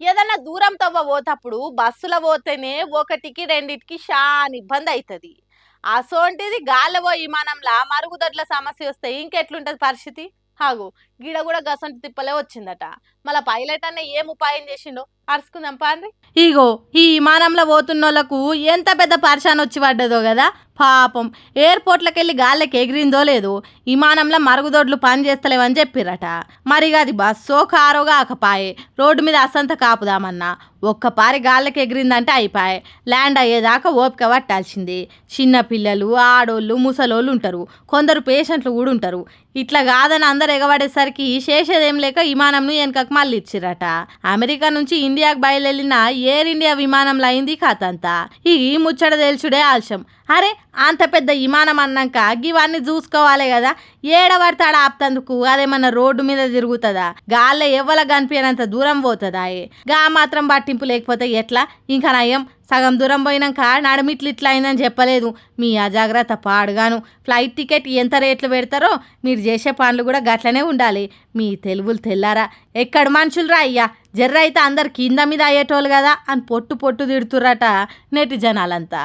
ఏదన్నా దూరం తవ్వ పోతప్పుడు బస్సులో పోతేనే ఒకటికి రెండిటికి షాన్ ఇబ్బంది అవుతుంది. అసోంటిది గాల్లో పోయి విమానంలా మరుగుదొడ్ల సమస్య వస్తే ఇంకెట్లుంటది పరిస్థితి? హాగు గీడ కూడా గసంటి తిప్పలే వచ్చిందట. మళ్ళా పైలట్ అన్న ఏం ఉపాయం చేసిండో అరుచుకుందాం పాండ్రి. ఇగో ఈ విమానంలో పోతున్నోళ్లకు ఎంత పెద్ద పరిశాన్ వచ్చి పడ్డదో కదా పాపం. ఎయిర్పోర్ట్లకి వెళ్ళి గాల్లకి ఎగిరిందో లేదో విమానంలో మరుగుదొడ్లు పని చేస్తలేవని చెప్పిరట. మరిగా అది బస్సో కారో కాకపాయే రోడ్డు మీద అసంత కాపుదామన్నా ఒక్కపారి గాల్లకి ఎగిరిందంటే అయిపాయే. ల్యాండ్ అయ్యేదాకా ఓపిక పట్టాల్సిందే. చిన్నపిల్లలు ఆడోళ్ళు ముసలోళ్ళు ఉంటారు, కొందరు పేషెంట్లు కూడా ఉంటారు. ఇట్లా కాదని అందరు ఎగబడేసరికి చేసేదేం లేక విమానంను వెనకకు మళ్ళీ ఇచ్చిరట. అమెరికా నుంచి ఇండియాకు బయలుదేరిన ఎయిర్ ఇండియా విమానంలో అయింది కథ అంతా. ఈ ముచ్చట తెలుసుడే ఆలస్యం. అరే అంత పెద్ద విమానం అన్నాక ఇవన్నీ చూసుకోవాలి కదా. ఏడబడతాడ ఆపుతందుకు అదేమన్నా రోడ్డు మీద తిరుగుతుందా? గాల్లో ఎవ్వల కనిపించినంత దూరం పోతుందా? గా మాత్రం పట్టింపు లేకపోతే ఎట్లా? ఇంకా నయం సగం దూరం పోయినాక నడుమిట్లు ఇట్లా అయిందని చెప్పలేదు. మీ అజాగ్రత్త పాడుగాను. ఫ్లైట్ టికెట్ ఎంత రేట్లు పెడతారో మీరు చేసే పనులు కూడా గట్లనే ఉండాలి. మీ తెలుగులు తెల్లారా? ఎక్కడ మనుషులు రా అయ్యా, జర్ర అయితే అందరు కింద మీద అయ్యేటోళ్ళు కదా అని పొట్టు పొట్టు తిడుతుర్రట నెటి జనాలంతా.